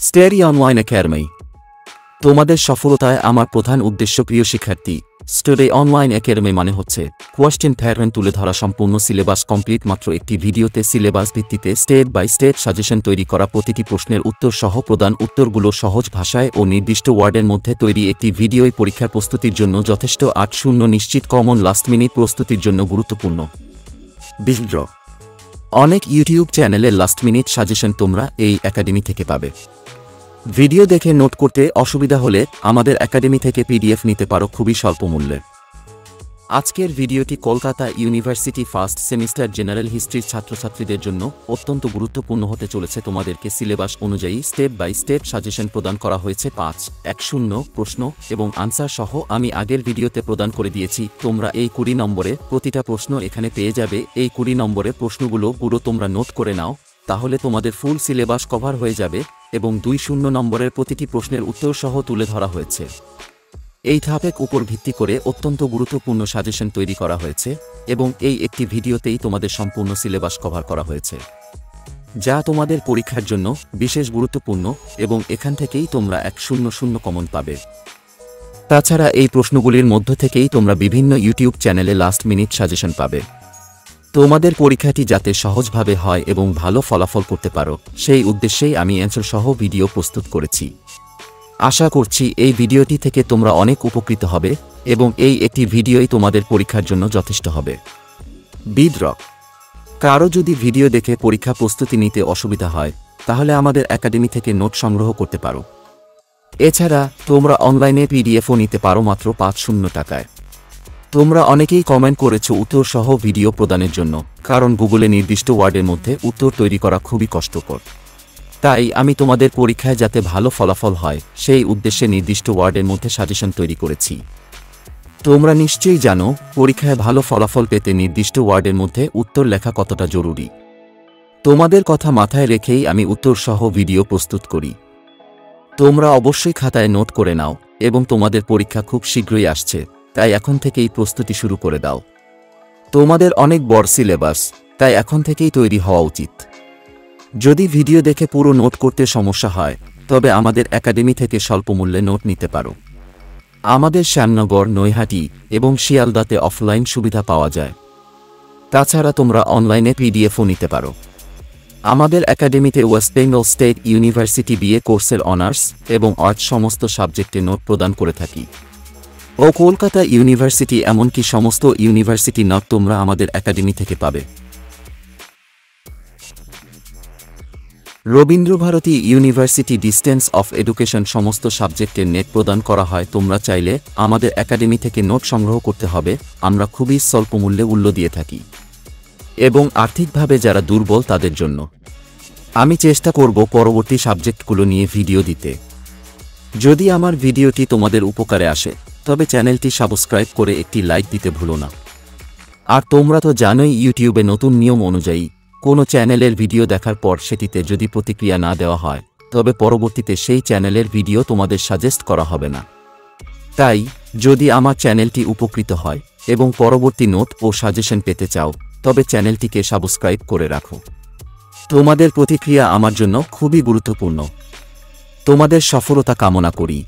Study online academy তোমাদের সফলতায় আমার প্রধান উদ্দেশ্য। প্রিয় শিক্ষার্থী, স্টাডি অনলাইন একাডেমি মানে হচ্ছে কোয়েশ্চেন প্যাটার্ন তুলে ধরা, সম্পূর্ণ সিলেবাস কমপ্লিট মাত্র একটি ভিডিওতে, সিলেবাস ভিত্তিতে স্টেপ বাই স্টেপ সাজেশন তৈরি করা, প্রতিটি প্রশ্নের উত্তর সহ প্রদান, উত্তরগুলো সহজ ভাষায় ও নির্দিষ্ট ওয়ার্ডের মধ্যে তৈরি একটি ভিডিওই পরীক্ষার প্রস্তুতির জন্য যথেষ্ট। 8-0 নিশ্চিত, কমন, লাস্ট মিনিট প্রস্তুতির জন্য গুরুত্বপূর্ণ। বিজ্ঞ অনেক ইউটিউব চ্যানেলের লাস্ট মিনিট সাজেশন তোমরা এই একাডেমি থেকে পাবে। ভিডিও দেখে নোট করতে অসুবিধা হলে আমাদের একাডেমি থেকে পিডিএফ নিতে পারো খুবই স্বল্প মূল্যে। আজকের ভিডিওটি Kolkata university first semester general হিস্ট্রির ছাত্রছাত্রীদের জন্য অত্যন্ত গুরুত্বপূর্ণ হতে চলেছে। তোমাদেরকে সিলেবাস অনুযায়ী স্টেপ বাই স্টেপ সাজেশন প্রদান করা হয়েছে। 5-1-0 প্রশ্ন এবং আনসার সহ আমি আগের ভিডিওতে প্রদান করে দিয়েছি। তোমরা এই 20 নম্বরে প্রতিটা প্রশ্ন এখানে পেয়ে যাবে। এই 20 নম্বরের প্রশ্নগুলো পুরো তোমরা নোট করে নাও, তাহলে তোমাদের ফুল সিলেবাস কভার হয়ে যাবে। এবং 2-0 নম্বরের প্রতিটি প্রশ্নের উত্তর সহ তুলে ধরা হয়েছে। এই ধাপের উপর ভিত্তি করে অত্যন্ত গুরুত্বপূর্ণ সাজেশন তৈরি করা হয়েছে এবং এই একটি ভিডিওতেই তোমাদের সম্পূর্ণ সিলেবাস কভার করা হয়েছে, যা তোমাদের পরীক্ষার জন্য বিশেষ গুরুত্বপূর্ণ এবং এখান থেকেই তোমরা 100 কমন পাবে। তাছাড়া এই প্রশ্নগুলির মধ্য থেকেই তোমরা বিভিন্ন ইউটিউব চ্যানেলে লাস্ট মিনিট সাজেশন পাবে। তোমাদের পরীক্ষাটি যাতে সহজভাবে হয় এবং ভালো ফলাফল করতে পারো, সেই উদ্দেশ্যেই আমি অ্যান্সার সহ ভিডিও প্রস্তুত করেছি। আশা করছি এই ভিডিওটি থেকে তোমরা অনেক উপকৃত হবে এবং এই একটি ভিডিওই তোমাদের পরীক্ষার জন্য যথেষ্ট হবে। বিদ্রক কারো যদি ভিডিও দেখে পরীক্ষা প্রস্তুতি নিতে অসুবিধা হয়, তাহলে আমাদের একাডেমি থেকে নোট সংগ্রহ করতে পারো। এছাড়া তোমরা অনলাইনে পিডিএফও নিতে পারো মাত্র 5-0 টাকায়। তোমরা অনেকেই কমেন্ট করেছো উত্তর সহ ভিডিও প্রদানের জন্য, কারণ গুগলে নির্দিষ্ট ওয়ার্ডের মধ্যে উত্তর তৈরি করা খুবই কষ্টকর। তাই আমি তোমাদের পরীক্ষায় যাতে ভালো ফলাফল হয় সেই উদ্দেশ্যে নির্দিষ্ট ওয়ার্ডের মধ্যে সাজেশন তৈরি করেছি। তোমরা নিশ্চয়ই জানো পরীক্ষায় ভালো ফলাফল পেতে নির্দিষ্ট ওয়ার্ডের মধ্যে উত্তর লেখা কতটা জরুরি। তোমাদের কথা মাথায় রেখেই আমি উত্তর সহ ভিডিও প্রস্তুত করি। তোমরা অবশ্যই খাতায় নোট করে নাও এবং তোমাদের পরীক্ষা খুব শীঘ্রই আসছে, তাই এখন থেকেই প্রস্তুতি শুরু করে দাও। তোমাদের অনেক বড় সিলেবাস, তাই এখন থেকেই তৈরি হওয়া উচিত। যদি ভিডিও দেখে পুরো নোট করতে সমস্যা হয়, তবে আমাদের একাডেমি থেকে স্বল্প মূল্যে নোট নিতে পারো। আমাদের শ্যামনগর, নৈহাটি এবং শিয়ালদাতে অফলাইন সুবিধা পাওয়া যায়। তাছাড়া তোমরা অনলাইনে পিডিএফও নিতে পারো। আমাদের একাডেমিতে West Bengal state university BA কোর্সের অনার্স এবং আর্টস সমস্ত সাবজেক্টে নোট প্রদান করে থাকি, ও কলকাতা ইউনিভার্সিটি এমনকি সমস্ত ইউনিভার্সিটি নোট তোমরা আমাদের একাডেমি থেকে পাবে। Rabindra Bharati university distance of education সমস্ত সাবজেক্টের নেট প্রদান করা হয়। তোমরা চাইলে আমাদের একাডেমি থেকে নোট সংগ্রহ করতে হবে। আমরা খুবই স্বল্প মূল্যে মূল্য দিয়ে থাকি এবং আর্থিকভাবে যারা দুর্বল তাদের জন্য আমি চেষ্টা করব পরবর্তী সাবজেক্টগুলো নিয়ে ভিডিও দিতে। যদি আমার ভিডিওটি তোমাদের উপকারে আসে, তবে চ্যানেলটি সাবস্ক্রাইব করে একটি লাইক দিতে ভুলো না। আর তোমরা তো জানোই ইউটিউবে নতুন নিয়ম অনুযায়ী কোনো চ্যানেলের ভিডিও দেখার পর সেটিতে যদি প্রতিক্রিয়া না দেওয়া হয়, তবে পরবর্তীতে সেই চ্যানেলের ভিডিও তোমাদের সাজেস্ট করা হবে না। তাই যদি আমার চ্যানেলটি উপকৃত হয় এবং পরবর্তী নোট ও সাজেশন পেতে চাও, তবে চ্যানেলটিকে সাবস্ক্রাইব করে রাখো। তোমাদের প্রতিক্রিয়া আমার জন্য খুবই গুরুত্বপূর্ণ। তোমাদের সফলতা কামনা করি।